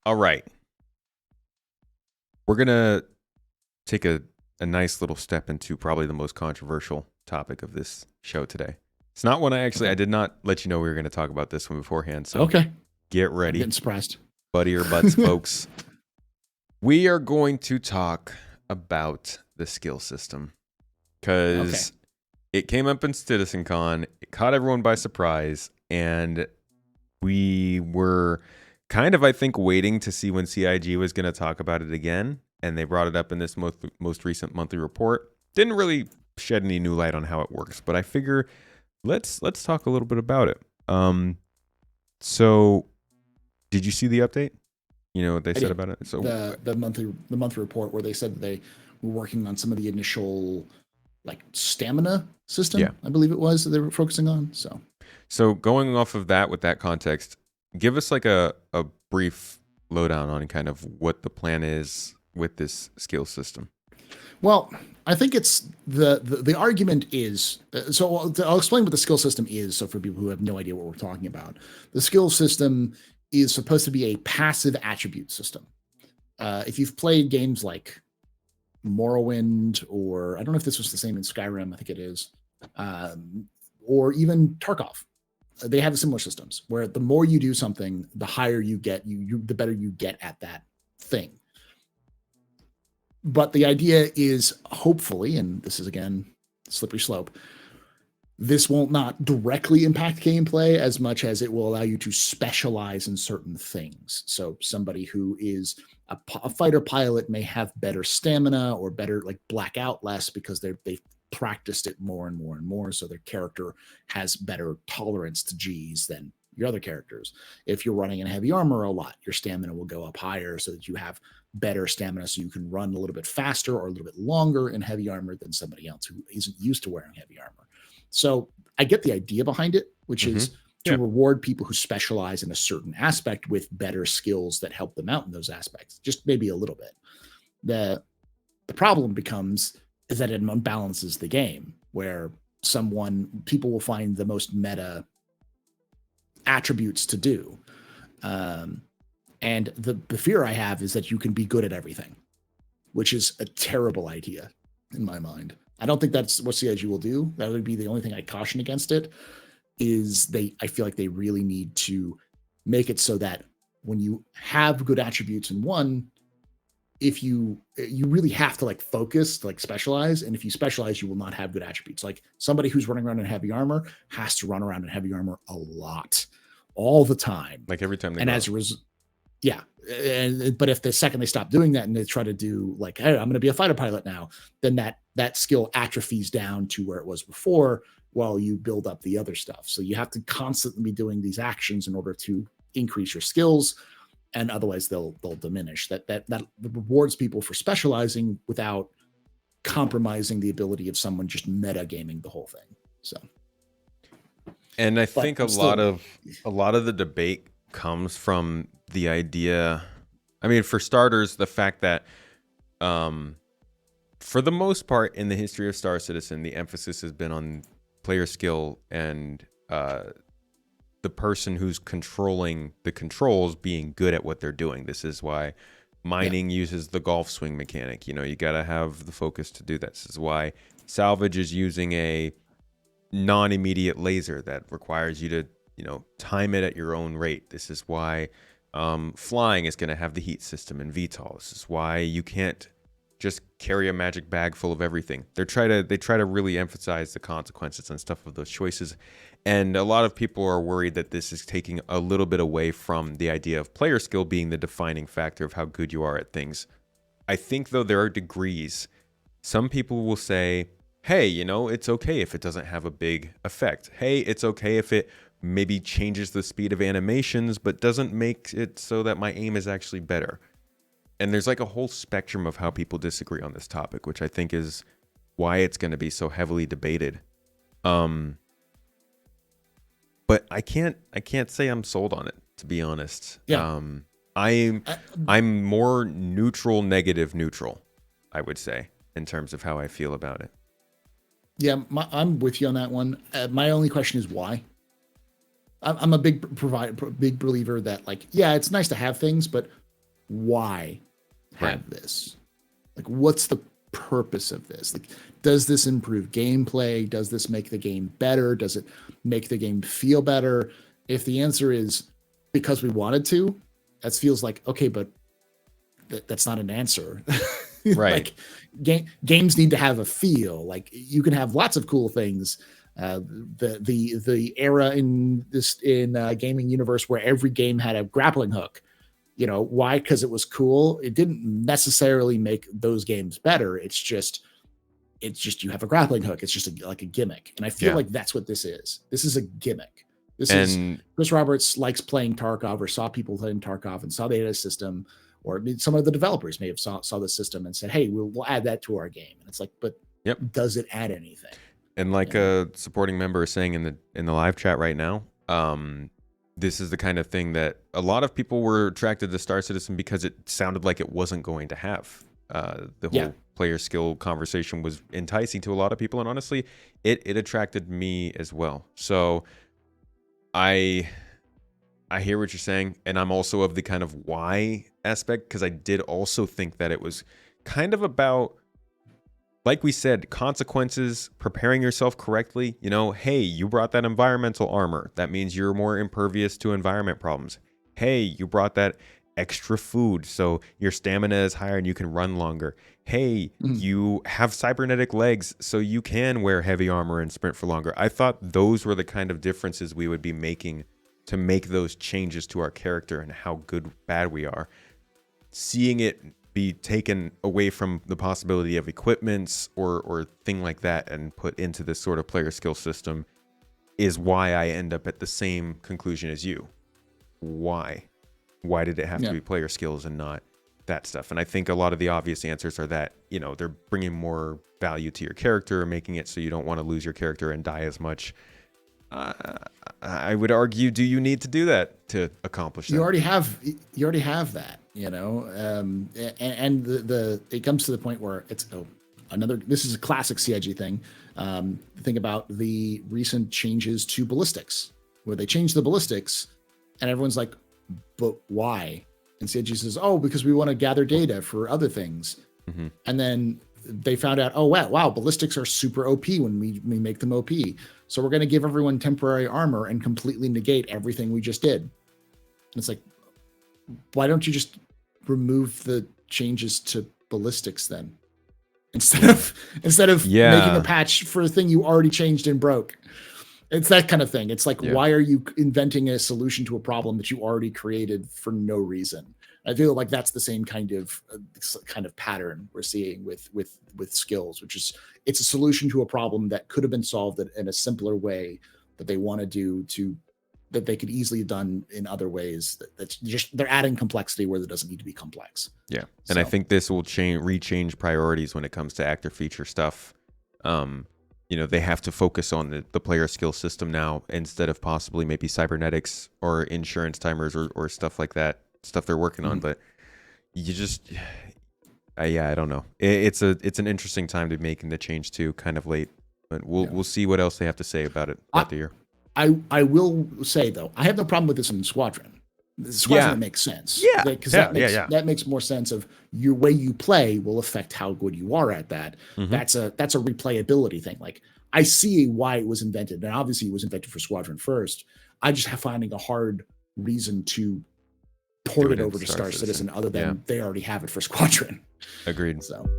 All right. We're going to take a nice little step into probably the most controversial topic of this show today. It's not one I Okay. did not let you know we were going to talk about this one beforehand. So Okay. get I'm ready, getting surprised. buddy or butts, folks. We are going to talk about the skill system Okay. because it came up in CitizenCon. It caught everyone by surprise. And we were kind of, I think, waiting to see when CIG was going to talk about it again. And they brought it up in this most recent monthly report. Didn't really shed any new light on how it works, but I figure let's talk a little bit about it. So did you see the update? You know what they I said did. about it? So The monthly report where they said that they were working on some of the initial like stamina yeah. system, I believe it was that they were focusing on. So going off of that with that context, give us like a brief lowdown on kind of what the plan is with this skill system. Well, I think it's the argument is so I'll explain what the skill system is. So for people who have no idea what we're talking about, the skill system is supposed to be a passive attribute system. If you've played games like Morrowind, or I don't know if this was the same in Skyrim. I think it is, um, or even Tarkov. They have similar systems where the more you do something, the higher you get, the better you get at that thing. But the idea is hopefully, and this is again slippery slope, this will not directly impact gameplay as much as it will allow you to specialize in certain things. So somebody who is a fighter pilot may have better stamina or better like black out less because they've practiced it more and more and more. So their character has better tolerance to G's than your other characters. If you're running in heavy armor a lot, your stamina will go up higher so that you have better stamina so you can run a little bit faster or a little bit longer in heavy armor than somebody else who isn't used to wearing heavy armor. So I get the idea behind it, which Mm-hmm. is to Yeah. reward people who specialize in a certain aspect with better skills that help them out in those aspects, just maybe a little bit. The problem becomes is that it unbalances the game where people will find the most meta attributes to do. Um, and the fear I have is that you can be good at everything, which is a terrible idea in my mind. I don't think that's what CIG will do. That would be the only thing I caution against it. I feel like they really need to make it so that when you have good attributes in one, if you really have to like focus to like specialize, and if you specialize you will not have good attributes. Like somebody who's running around in heavy armor has to run around in heavy armor a lot all the time, Like every time they and go as out. a result, yeah. But if the second they stop doing that and they try to do like, hey, I'm going to be a fighter pilot now, then that skill atrophies down to where it was before while you build up the other stuff. So you have to constantly be doing these actions in order to increase your skills, and otherwise they'll diminish. That rewards people for specializing without compromising the ability of someone just meta gaming the whole thing. So, And I but think I'm still, a lot of the debate comes from the idea. I mean, for starters, the fact that um, for the most part in the history of Star Citizen, the emphasis has been on player skill and the person who's controlling the controls being good at what they're doing. This is why yeah, mining uses the golf swing mechanic. You know, you got to have the focus to do that. This is why salvage is using a non-immediate laser that requires you to, you know, time it at your own rate. This is why flying is going to have the heat system in VTOL. This is why you can't just carry a magic bag full of everything. They try to really emphasize the consequences and stuff of those choices. And a lot of people are worried that this is taking a little bit away from the idea of player skill being the defining factor of how good you are at things. I think though there are degrees. Some people will say, hey, you know, it's okay if it doesn't have a big effect. Hey, it's okay if it maybe changes the speed of animations, but doesn't make it so that my aim is actually better. And there's like a whole spectrum of how people disagree on this topic, which I think is why it's going to be so heavily debated. Um, but I can't say I'm sold on it, to be honest. yeah. I'm I, I'm more neutral, I would say, in terms of how I feel about it. Yeah, I'm with you on that one. My only question is why. I'm a big believer that like, yeah, it's nice to have things, but why Right. have this? Like, what's the purpose of this? Like, does this improve gameplay? Does this make the game better? Does it make the game feel better? If the answer is because we wanted to, that feels like, okay, but that's not an answer. Right. Like, games need to have a feel. Like, you can have lots of cool things. The era in gaming universe where every game had a grappling hook. You know why? Because it was cool. It didn't necessarily make those games better. It's just you have a grappling hook. It's just like a gimmick. And I feel Yeah. like that's what this is. This is a gimmick. This is And Chris Roberts likes playing Tarkov, or saw people playing Tarkov and saw they had a system, or some of the developers may have saw the system and said, "Hey, we'll add that to our game." And it's like, but yep. does it add anything? And like a supporting member is saying in the live chat right now, this is the kind of thing that a lot of people were attracted to Star Citizen because it sounded like it wasn't going to have. The whole player skill conversation was enticing to a lot of people, and honestly, it attracted me as well. So I hear what you're saying, and I'm also of the kind of why aspect, because I did also think that it was kind of about, like we said, consequences, preparing yourself correctly. You know, hey, you brought that environmental armor. That means you're more impervious to environment problems. Hey, you brought that extra food, so your stamina is higher and you can run longer. Hey, you have cybernetic legs, so you can wear heavy armor and sprint for longer. I thought those were the kind of differences we would be making to make those changes to our character and how good, bad we are. Seeing it be taken away from the possibility of equipments or thing like that and put into this sort of player skill system is why I end up at the same conclusion as you. Why did it have to be player skills and not that stuff? And I think a lot of the obvious answers are that, you know, they're bringing more value to your character, making it so you don't want to lose your character and die as much. I would argue, do you need to do that to accomplish that? You already have that, you know, and it comes to the point where it's this is a classic CIG thing. Think about the recent changes to ballistics, where they changed the ballistics, and everyone's like, but why? And CIG says, oh, because we want to gather data for other things. And then they found out, oh, wow, ballistics are super OP when we make them OP. So we're going to give everyone temporary armor and completely negate everything we just did. And it's like, why don't you just remove the changes to ballistics then? Instead of making a patch for a thing you already changed and broke. It's that kind of thing. It's like, why are you inventing a solution to a problem that you already created for no reason? I feel like that's the same kind of pattern we're seeing with skills, which is it's a solution to a problem that could have been solved in a simpler way that they want to do that they could easily have done in other ways. That's just they're adding complexity where there doesn't need to be complex. Yeah, and I think this will rechange priorities when it comes to actor feature stuff. You know, they have to focus on the player skill system now instead of possibly maybe cybernetics or insurance timers or stuff like that, stuff they're working on. But you just, I don't know. It's an interesting time to be making the change too, kind of late. But we'll see what else they have to say about it throughout the year. I will say though, I have no problem with this in Squadron. The Squadron makes sense. Yeah, because that makes more sense of your way you play will affect how good you are at that. That's a replayability thing. Like, I see why it was invented, and obviously it was invented for Squadron first. I just have finding a hard reason to port it over to Star Citizen other than they already have it for Squadron. Agreed. So